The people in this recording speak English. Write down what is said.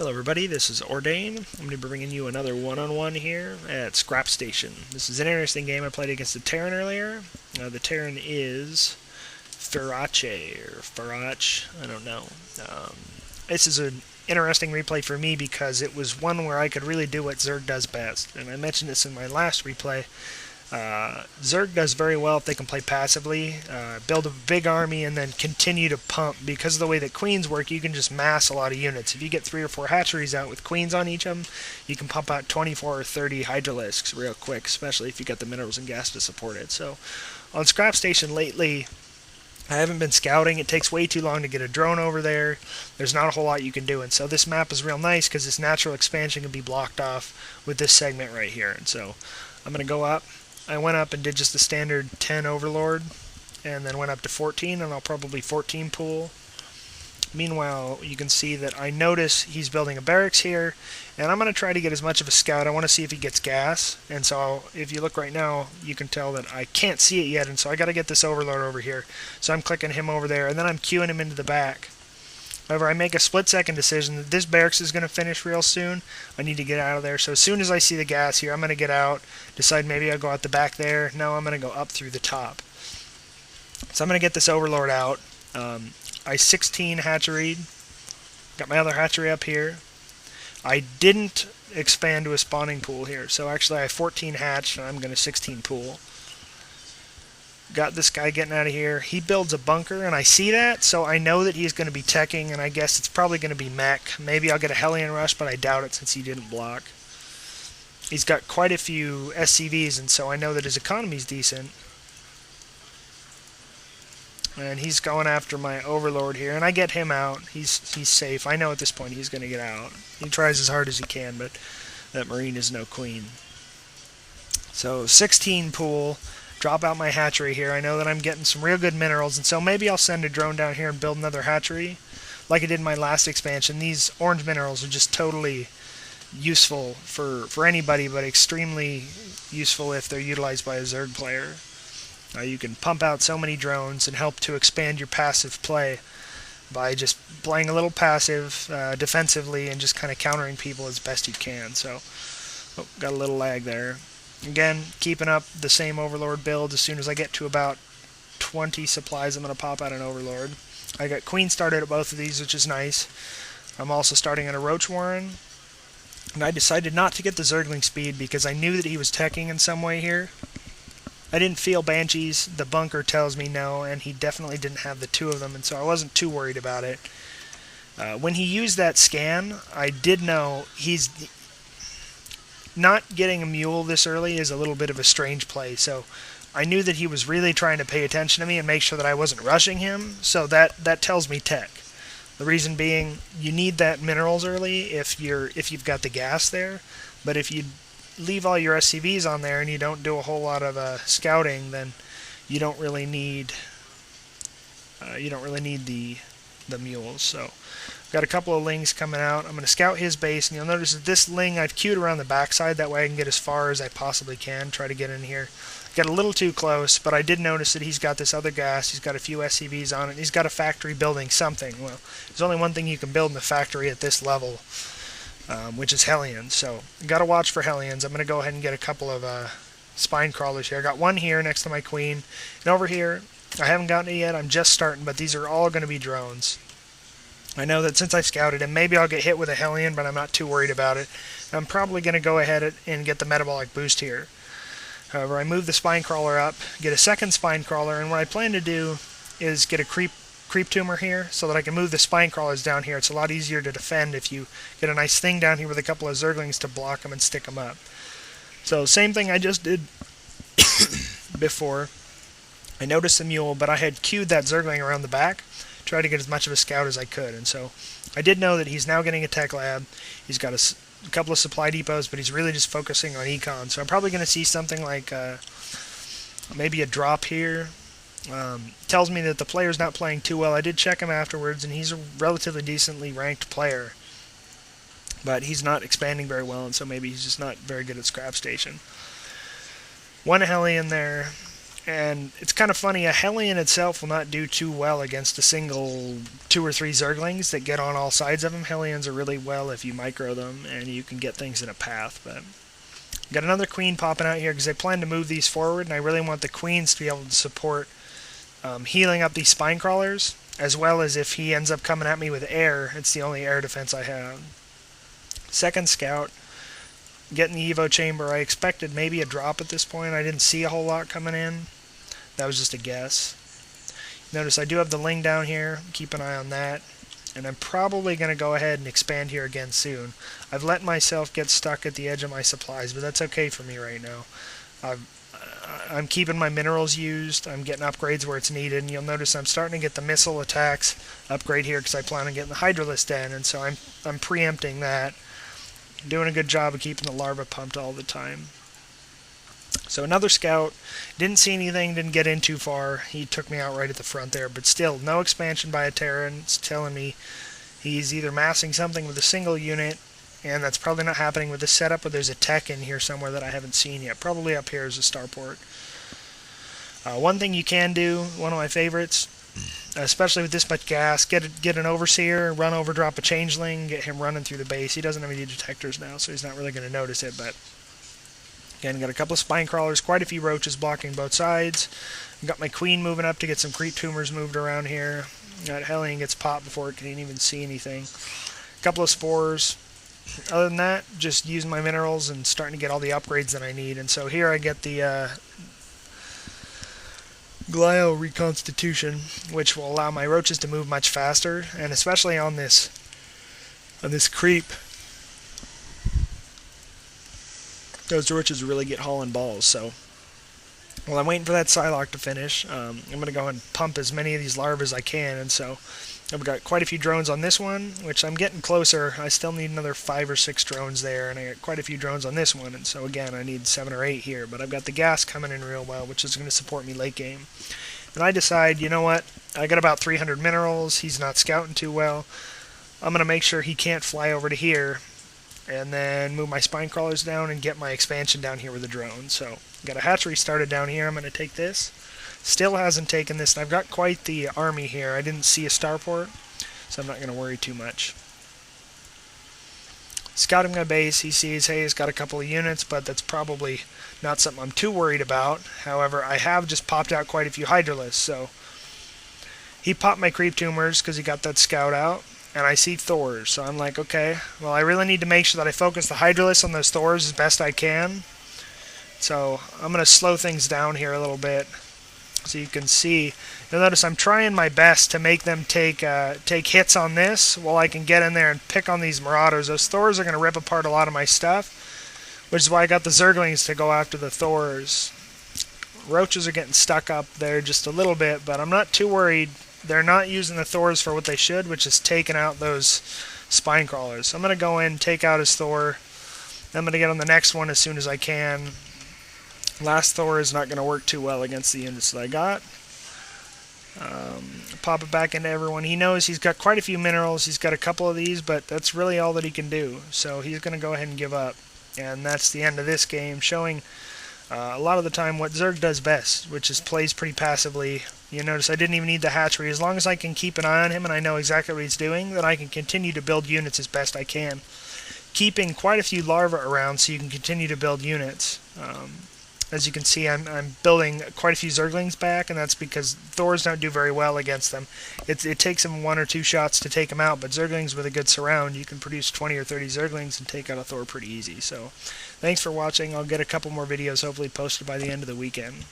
Hello everybody, this is Ordaehn. I'm going to be bringing you another one-on-one here at Scrap Station. This is an interesting game. I played against the Terran earlier. The Terran is Farache, or Farach, I don't know. This is an interesting replay for me because it was one where I could really do what Zerg does best. And I mentioned this in my last replay. Zerg does very well if they can play passively, build a big army, and then continue to pump. Because of the way that queens work, you can just mass a lot of units. If you get 3 or 4 hatcheries out with queens on each of them, you can pump out 24 or 30 hydralisks real quick, especially if you got the minerals and gas to support it. So, on Scrap Station lately, I haven't been scouting. It takes way too long to get a drone over there. There's not a whole lot you can do. And so this map is real nice because this natural expansion can be blocked off with this segment right here. And so I'm going to go up. I went up and did just the standard 10 Overlord, and then went up to 14, and I'll probably 14 pool. Meanwhile, you can see that I notice he's building a barracks here, and I'm going to try to get as much of a scout. I want to see if he gets gas, and so if you look right now, you can tell that I can't see it yet, and so I got to get this Overlord over here. So I'm clicking him over there, and then I'm queuing him into the back. However, I make a split-second decision that this barracks is going to finish real soon. I need to get out of there. So as soon as I see the gas here, I'm going to get out, decide maybe I'll go out the back there. No, I'm going to go up through the top. So I'm going to get this Overlord out. I 16 hatcheried. Got my other hatchery up here. I didn't expand to a spawning pool here. So actually I have 14 hatched, and I'm going to 16 pool. Got this guy getting out of here. He builds a bunker, and I see that, so I know that he's going to be teching, and I guess it's probably going to be mech. Maybe I'll get a Hellion Rush, but I doubt it since he didn't block. He's got quite a few SCVs, and so I know that his economy's decent. And he's going after my Overlord here, and I get him out. He's safe. I know at this point he's going to get out. He tries as hard as he can, but that Marine is no queen. So 16 pool. Drop out my hatchery here. I know that I'm getting some real good minerals, and so maybe I'll send a drone down here and build another hatchery like I did in my last expansion. These orange minerals are just totally useful for anybody, but extremely useful if they're utilized by a Zerg player. You can pump out so many drones and help to expand your passive play by just playing a little passive defensively and just kind of countering people as best you can. So, got a little lag there. Again, keeping up the same Overlord build. As soon as I get to about 20 supplies, I'm going to pop out an Overlord. I got Queen started at both of these, which is nice. I'm also starting on a Roach Warren. And I decided not to get the Zergling speed because I knew that he was teching in some way here. I didn't feel Banshees. The bunker tells me no, and he definitely didn't have the 2 of them, and so I wasn't too worried about it. When he used that scan, I did know he's... Not getting a mule this early is a little bit of a strange play, so I knew that he was really trying to pay attention to me and make sure that I wasn't rushing him, so that tells me tech. The reason being, you need that minerals early if you've got the gas there, but if you leave all your SCVs on there and you don't do a whole lot of scouting, then you don't really need the mules. So got a couple of lings coming out. I'm going to scout his base, and you'll notice that this ling I've queued around the backside. That way I can get as far as I possibly can, try to get in here. Got a little too close, but I did notice that he's got this other gas. He's got a few SCVs on it. He's got a factory building something. Well, there's only one thing you can build in the factory at this level, which is Hellions. So got to watch for Hellions. I'm going to go ahead and get a couple of spine crawlers here. I got one here next to my queen, and over here I haven't gotten it yet. I'm just starting, but these are all going to be drones. I know that since I've scouted him, maybe I'll get hit with a Hellion, but I'm not too worried about it. I'm probably going to go ahead and get the metabolic boost here. However, I move the spine crawler up, get a second spine crawler, and what I plan to do is get a creep tumor here so that I can move the spine crawlers down here. It's a lot easier to defend if you get a nice thing down here with a couple of Zerglings to block them and stick them up. So same thing I just did before. I noticed the mule, but I had queued that Zergling around the back. Try to get as much of a scout as I could, and so I did know that he's now getting a tech lab. He's got a couple of supply depots, but he's really just focusing on econ. So I'm probably going to see something like maybe a drop here. Tells me that the player's not playing too well. I did check him afterwards, and he's a relatively decently ranked player, but he's not expanding very well, and so maybe he's just not very good at Scrap Station. One Hellion there. And it's kind of funny, a Hellion itself will not do too well against a single 2 or 3 Zerglings that get on all sides of them. Hellions are really well if you micro them and you can get things in a path. But got another Queen popping out here because I plan to move these forward, and I really want the Queens to be able to support healing up these spine crawlers, as well as if he ends up coming at me with air, it's the only air defense I have. Second scout, getting the Evo chamber. I expected maybe a drop at this point. I didn't see a whole lot coming in. That was just a guess. Notice I do have the Ling down here. Keep an eye on that. And I'm probably going to go ahead and expand here again soon. I've let myself get stuck at the edge of my supplies, but that's okay for me right now. I'm keeping my minerals used. I'm getting upgrades where it's needed. And you'll notice I'm starting to get the missile attacks upgrade here because I plan on getting the Hydralisk in. And so I'm preempting that. Doing a good job of keeping the larva pumped all the time. So another scout, didn't see anything, didn't get in too far. He took me out right at the front there, but still, no expansion by a Terran. It's telling me he's either massing something with a single unit, and that's probably not happening with this setup, or there's a tech in here somewhere that I haven't seen yet. Probably up here is a starport. One thing you can do, one of my favorites, especially with this much gas, get an Overseer, run over, drop a Changeling, get him running through the base. He doesn't have any detectors now, so he's not really going to notice it, but again, got a couple of spine crawlers, quite a few roaches blocking both sides. Got my Queen moving up to get some creep tumors moved around here. That Hellion gets popped before it can even see anything. A couple of spores. Other than that, just using my minerals and starting to get all the upgrades that I need. And so here I get the Glio Reconstitution, which will allow my roaches to move much faster, and especially on this creep, those roaches really get hauling balls. So while I'm waiting for that Psylocke to finish, I'm going to go ahead and pump as many of these larvae as I can. And so I've got quite a few drones on this one, which I'm getting closer. I still need another 5 or 6 drones there, and I got quite a few drones on this one. And so again, I need 7 or 8 here, but I've got the gas coming in real well, which is going to support me late game. And I decide, you know what, I got about 300 minerals. He's not scouting too well. I'm going to make sure he can't fly over to here, and then move my spine crawlers down and get my expansion down here with the drone. So got a hatchery started down here. I'm going to take this. Still hasn't taken this, and I've got quite the army here. I didn't see a starport, so I'm not going to worry too much. Scouting my base, he sees, hey, he's got a couple of units, but that's probably not something I'm too worried about. However, I have just popped out quite a few Hydralisks, so he popped my creep tumors because he got that scout out. And I see Thors, so I'm like, okay, well, I really need to make sure that I focus the Hydralisk on those Thors as best I can. So I'm going to slow things down here a little bit, so you can see. You'll notice I'm trying my best to make them take hits on this while I can get in there and pick on these Marauders. Those Thors are going to rip apart a lot of my stuff, which is why I got the Zerglings to go after the Thors. Roaches are getting stuck up there just a little bit, but I'm not too worried. They're not using the Thors for what they should, which is taking out those spine crawlers. So I'm going to go in, take out his Thor. I'm going to get on the next one as soon as I can. Last Thor is not going to work too well against the units that I got. Pop it back into everyone. He knows he's got quite a few minerals. He's got a couple of these, but that's really all that he can do. So he's going to go ahead and give up. And that's the end of this game, showing a lot of the time what Zerg does best, which is plays pretty passively. You notice I didn't even need the hatchery. As long as I can keep an eye on him and I know exactly what he's doing, then I can continue to build units as best I can. Keeping quite a few larvae around so you can continue to build units. As you can see, I'm building quite a few Zerglings back, and that's because Thors don't do very well against them. It takes them 1 or 2 shots to take them out, but Zerglings with a good surround, you can produce 20 or 30 Zerglings and take out a Thor pretty easy. So, thanks for watching. I'll get a couple more videos hopefully posted by the end of the weekend.